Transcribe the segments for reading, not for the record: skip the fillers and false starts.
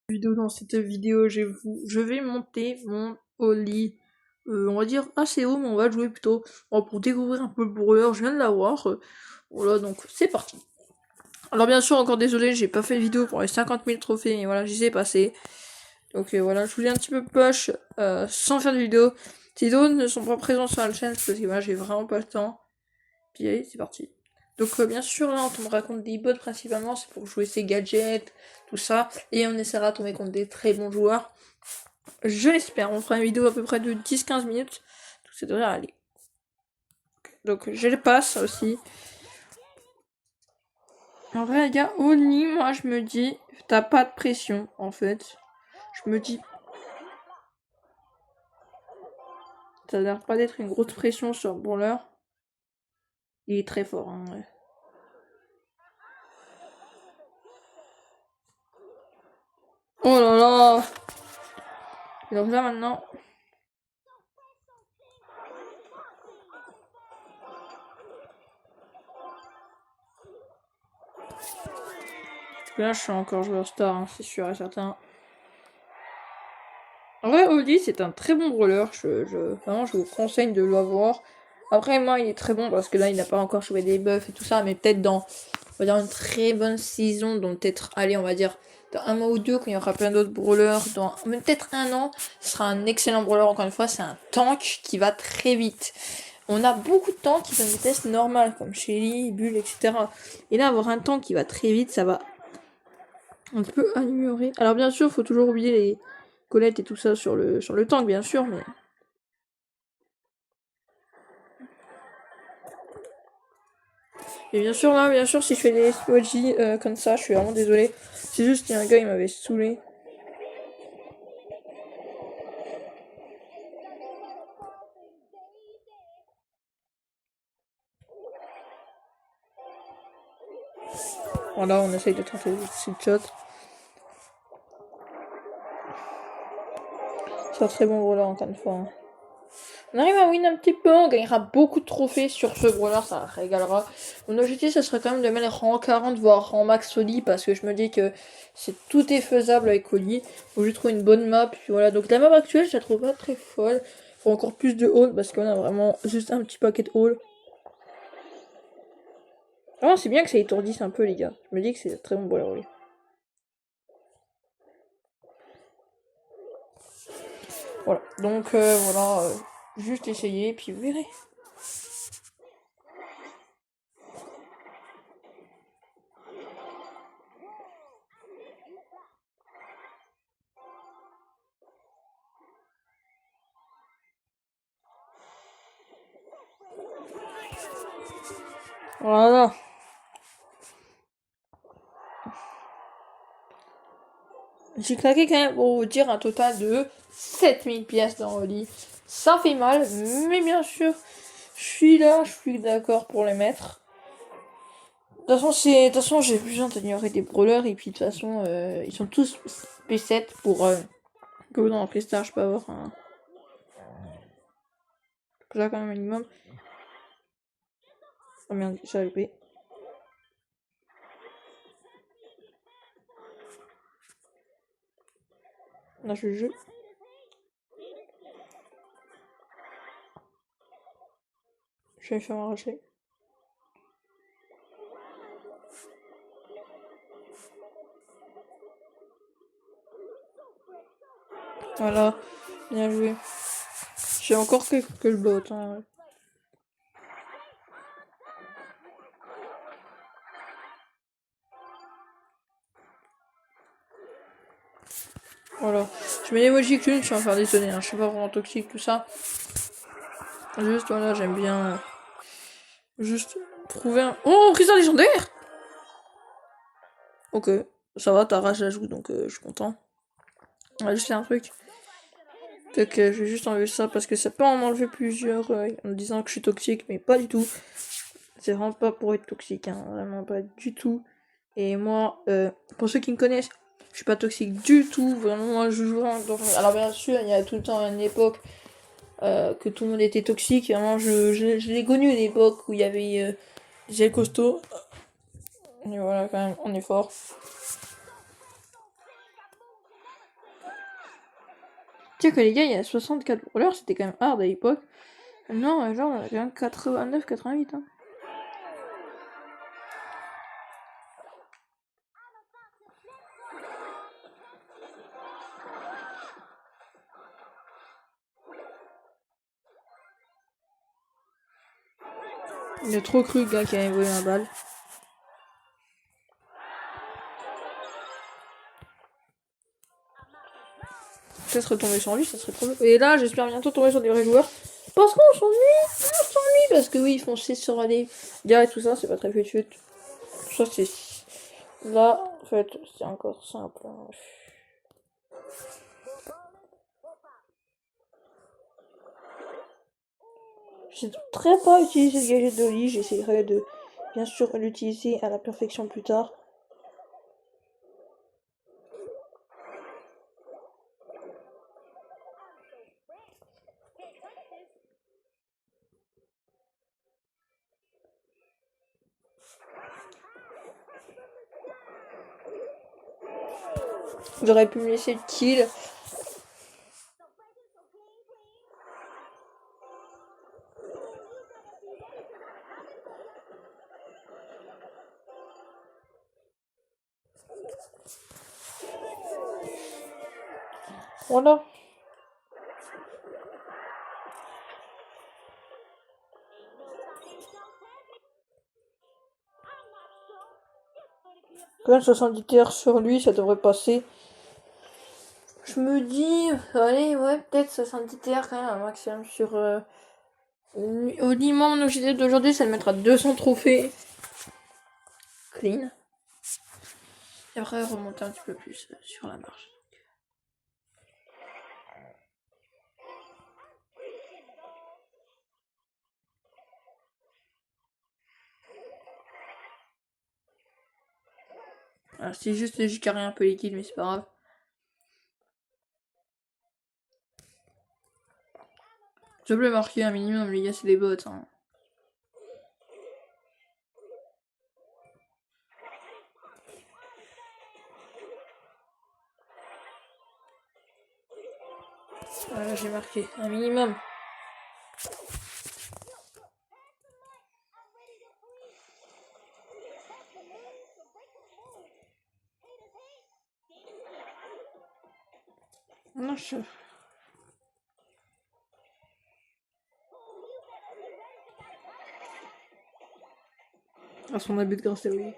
Dans cette vidéo, je vais monter mon Oli, on va dire assez haut, mais on va jouer plutôt pour découvrir un peu le brawler. Je viens de l'avoir, voilà, donc c'est parti. Alors bien sûr, encore désolé, j'ai pas fait de vidéo pour les 50 000 trophées, et voilà, j'y sais passé. Donc voilà, je voulais un petit peu push sans faire de vidéo. Ces vidéos ne sont pas présents sur la chaîne parce que voilà, j'ai vraiment pas le temps. Puis allez, c'est parti. Donc bien sûr, là, on me raconte des bots principalement, c'est pour jouer ses gadgets, tout ça. Et on essaiera de tomber contre des très bons joueurs. Je l'espère, on fera une vidéo à peu près de 10-15 minutes. Donc ça devrait aller. Donc je les passe aussi. En vrai, les gars, Oni, moi je me dis, t'as pas de pression en fait. Je me dis, ça a l'air pas d'être une grosse pression sur le brawler. Il est très fort, hein, ouais. Oh là là! Et donc là maintenant. Là je suis encore joueur star, hein, c'est sûr et certain. En vrai, Oli c'est un très bon brawler. Vraiment je vous conseille de l'avoir. Après moi il est très bon parce que là il n'a pas encore chopé des buffs et tout ça, mais peut-être dans, on va dire, une très bonne saison, donc peut-être, allez, on va dire dans un mois ou deux, quand il y aura plein d'autres brawlers, dans peut-être un an, ce sera un excellent brawler. Encore une fois, c'est un tank qui va très vite. On a beaucoup de tanks qui sont une vitesse normale, comme Shelly, Bull, etc. Et là, avoir un tank qui va très vite, ça va un peu améliorer. Alors bien sûr, faut toujours oublier les Colette et tout ça sur le tank, bien sûr, mais... Et bien sûr, là, bien sûr, si je fais des emoji comme ça, je suis vraiment désolé. C'est juste qu'il y a un gars, il m'avait saoulé. Voilà, on essaye de tenter des shots. C'est un très bon brawler, encore une fois. Hein. On arrive à win un petit peu, on gagnera beaucoup de trophées sur ce brawler, ça régalera. Mon objectif, ce serait quand même de mettre rang 40, voire rang max Oli, parce que je me dis que tout est faisable avec Oli. Faut juste trouver une bonne map, puis voilà. Donc la map actuelle, je la trouve pas très folle. Faut encore plus de haul, parce qu'on a vraiment juste un petit paquet de haul. Vraiment, c'est bien que ça étourdisse un peu, les gars. Je me dis que c'est un très bon brawler, Oli. Voilà, donc voilà, juste essayer, puis vous verrez. Voilà. J'ai claqué quand même, pour vous dire, un total de 7000 pièces dans le lit. Ça fait mal, mais bien sûr, je suis là, je suis d'accord pour les mettre. De toute façon, j'ai besoin d'ignorer des brawlers, et puis de toute façon, ils sont tous P7 pour que dans la Prestar, je peux avoir un... Là, quand même, un minimum. Oh merde, j'ai loupé. Là, je joue. Je vais faire m'arracher. Voilà, bien joué. J'ai encore que le bot. Hein. Voilà. Je mets l'emoji clown, je suis en faire détonner. Hein. Je suis pas vraiment toxique, tout ça. Juste, voilà, j'aime bien... juste trouver un... Oh, cristal légendaire! Ok, ça va, t'arraches la joue, donc je suis content. On va juste faire un truc. Fait que je vais juste enlever ça parce que ça peut en enlever plusieurs en disant que je suis toxique, mais pas du tout. C'est vraiment pas pour être toxique, hein, vraiment pas du tout. Et moi, pour ceux qui me connaissent, je suis pas toxique du tout. Vraiment, moi je joue dans... Alors bien sûr, il y a tout le temps une époque que tout le monde était toxique. Vraiment, je l'ai connu une époque où il y avait des costauds. Et voilà, quand même, on est fort. Tu sais que les gars, il y a 64 brawlers, c'était quand même hard à l'époque. Non, genre, on a quand même 89, 88. Hein. Il a trop cru le gars qui avait volé ma balle. Peut-être retomber sur lui, ça serait trop bien. Et là, j'espère bientôt tomber sur des vrais joueurs. Parce qu'on s'ennuie, parce que oui, ils font 6 sur les gars et tout ça, c'est pas très fut. Ça, c'est. Là, en fait, c'est encore simple. Hein. Je ne très pas utiliser le gadget d'Oli, j'essaierai de bien sûr l'utiliser à la perfection plus tard. J'aurais pu me laisser le kill. Voilà. Quand même 70 TR sur lui, ça devrait passer. Je me dis, allez, ouais, peut-être 70 TR quand même, un maximum sur. Au minimum, mon objectif d'aujourd'hui, ça le mettra 200 trophées. Clean. Et après, remonter un petit peu plus sur la marche. C'est juste j'ai carré un peu les kills, mais c'est pas grave. Je peux marquer un minimum, les gars, c'est des bots. Hein. Voilà, j'ai marqué un minimum. Non, je... À son abus de grâce, oui.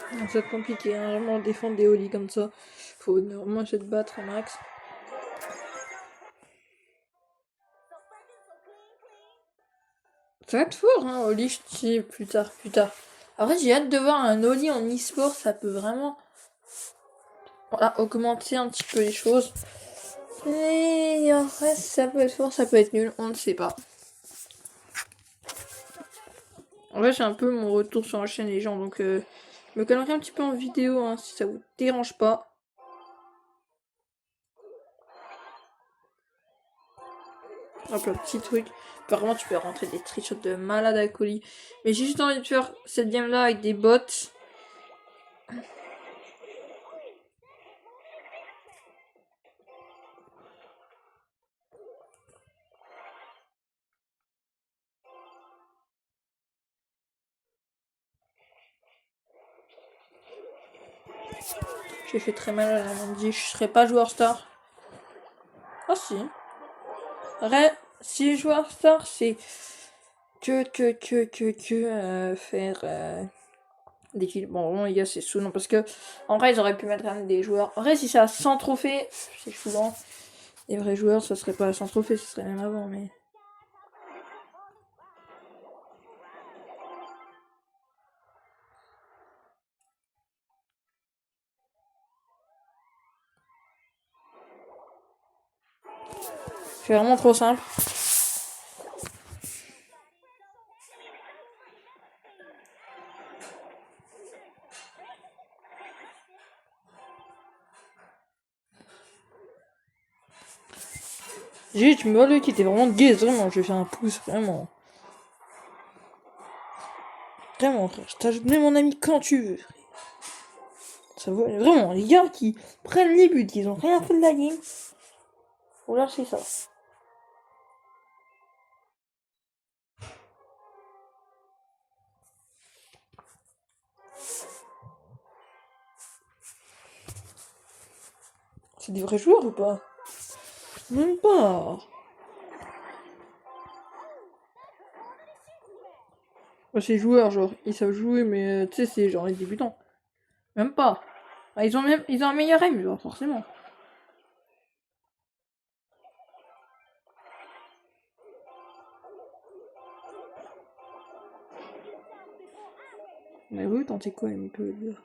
Ça va être compliqué, hein, vraiment défendre des holis comme ça. Faut vraiment essayer de battre un max. Ça va être fort, hein, Oli, je dis plus tard. Après, j'ai hâte de voir un Oli en e-sport, ça peut vraiment voilà, augmenter un petit peu les choses. Et en vrai, ça peut être fort, ça peut être nul, on ne sait pas. En vrai, j'ai un peu mon retour sur la chaîne, les gens, donc je me calmerai un petit peu en vidéo, hein, si ça vous dérange pas. Hop, un petit truc. Vraiment, tu peux rentrer des trickshots de malade à colis. Mais j'ai juste envie de faire cette game là avec des bots. J'ai fait très mal à la Mandy. Je serais pas joueur star. Ah si. Si joueur star, c'est faire des kills. Bon, vraiment, les gars, c'est saoulant parce que en vrai, ils auraient pu mettre quand même des joueurs. En vrai, si c'est à 100 trophées, c'est saoulant. Les vrais joueurs, ça serait pas à 100 trophées, ce serait même avant, mais. C'est vraiment trop simple. Tu me vois le qui était vraiment gaze, vraiment, je vais faire un pouce, vraiment. Vraiment, frère, je t'ajoute même mon ami quand tu veux, frère. Ça va, vraiment, les gars qui prennent les buts, ils ont rien fait de la game. Faut lâcher ça. C'est des vrais joueurs ou pas? Même pas. Bah, c'est joueurs, genre, ils savent jouer, mais tu sais, c'est genre les débutants. Même pas. Bah, ils ont un meilleur aim, genre, forcément. Mais oui, tenter quoi, il peut le dire.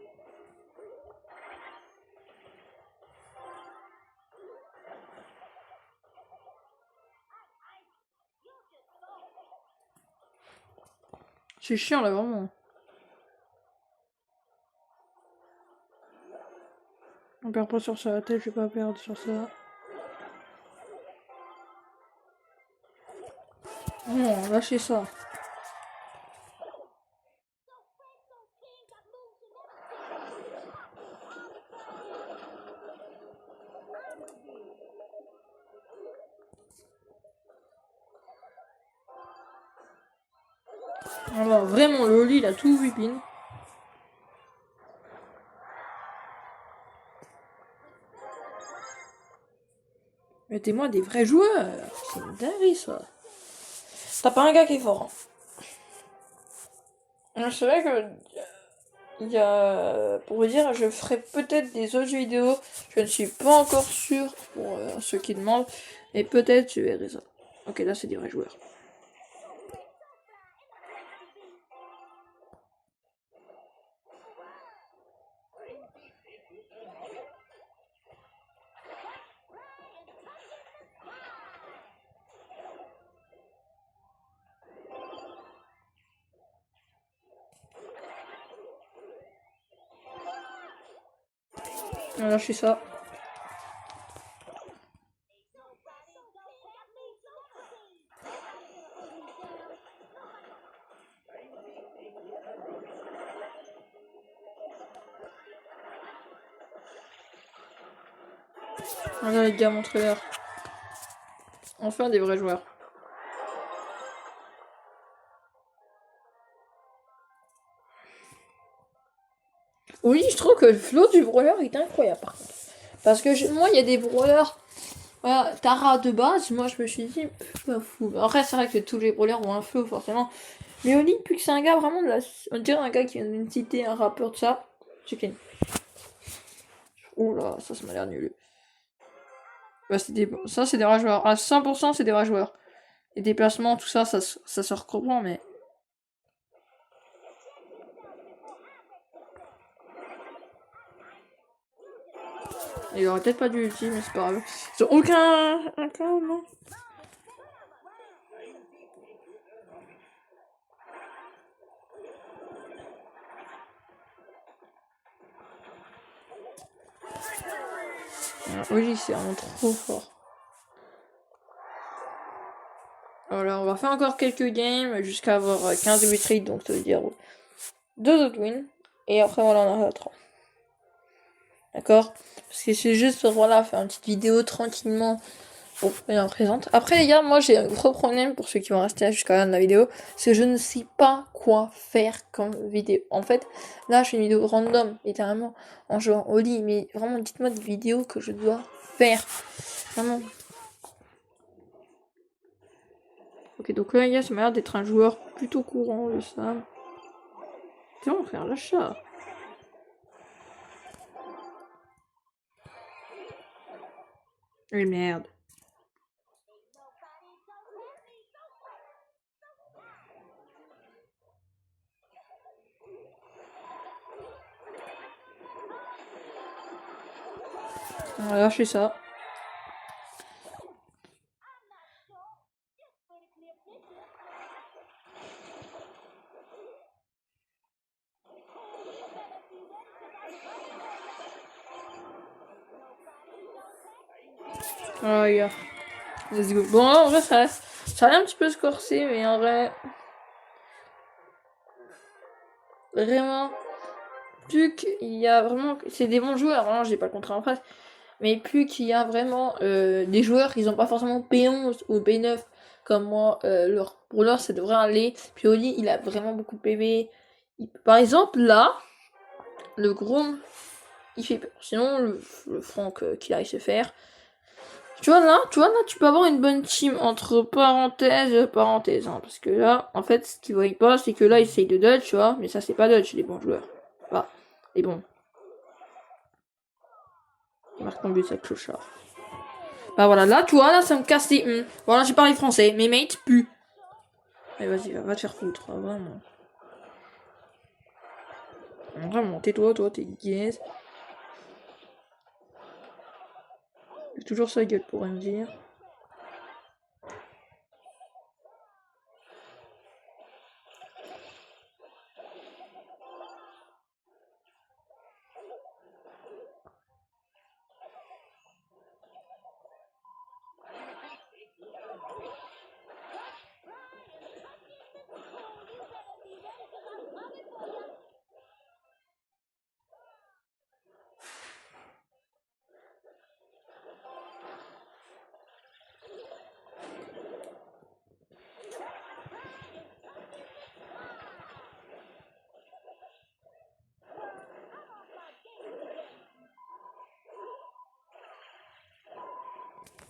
C'est chiant, là, vraiment. On perd pas sur sa tête, je vais pas perdre sur ça. Non, lâchez ça. Alors, vraiment, le Oli, il a tout whipping. Mettez-moi des vrais joueurs. C'est une dinguerie, ça. T'as pas un gars qui est fort. Hein. C'est vrai que pour vous dire, je ferai peut-être des autres vidéos. Je ne suis pas encore sûr pour ceux qui demandent. Mais peut-être je verrai ça. Ok, là c'est des vrais joueurs. Voilà, je suis ça. Voilà les gars, montrez-leur. Enfin des vrais joueurs. Oui, je trouve que le flow du brawler est incroyable par contre. Parce que moi, il y a des brawlers, voilà, Tara de base, moi je me suis dit, pas fou. Après, c'est vrai que tous les brawlers ont un flow forcément. Mais Oli, depuis que c'est un gars vraiment de la. On dirait un gars qui vient d'une cité, un rappeur de ça, c'est clean. Oula, ça m'a l'air nul. Bah, ça, c'est des vrais joueurs. À 100%, c'est des vrais joueurs. Les déplacements, tout ça, ça se recouvrant, mais. Il aurait peut-être pas dû ulti, mais c'est pas grave. Ils ont aucun. Un cas, non? Oui, c'est vraiment trop fort. Voilà, on va faire encore quelques games jusqu'à avoir 15 win rate, donc ça veut dire 2 autres wins. Et après, voilà, on aura 3. D'accord? Parce que c'est juste pour, voilà, faire une petite vidéo tranquillement. Bon, elle en présente. Après, les gars, moi j'ai un gros problème pour ceux qui vont rester jusqu'à la fin de la vidéo. C'est que je ne sais pas quoi faire comme vidéo. En fait, là, je fais une vidéo random, littéralement, en jouant au lit. Mais vraiment, dites-moi des vidéos que je dois faire. Vraiment. Ok, donc là, les gars, ça m'a l'air d'être un joueur plutôt courant, le Sam. Tiens, on va faire l'achat. Oui, merde. On va lâcher ça. Ah, les gars. Let's go. Bon, en vrai, ça a l'air un petit peu scorsé, mais en vrai. Vraiment. Plus qu'il y a vraiment. C'est des bons joueurs, hein, j'ai pas le contrat en face. Mais plus qu'il y a vraiment des joueurs qui n'ont pas forcément P11 ou P9 comme moi, pour l'heure ça devrait aller. Puis Oli, il a vraiment beaucoup de PV. Par exemple, là, le Grom, il fait peur. Sinon, le Franck qu'il arrive se faire. Tu vois là, tu peux avoir une bonne team entre parenthèses, hein, parce que là, en fait, ce qu'ils voient pas, c'est que là, ils essayent de dodge, tu vois, mais ça, c'est pas dodge, les bons joueurs. Bah, les bons. Il marque mon but, ça clochard. Bah voilà, là, tu vois, là, ça me casse les... Voilà, j'ai parlé français, mes mates puent. Allez, vas-y, va te faire foutre, vraiment. Vraiment, tais-toi, toi, t'es gaze. J'ai toujours sa gueule pour rien dire.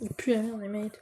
Il pue la merde, les mates.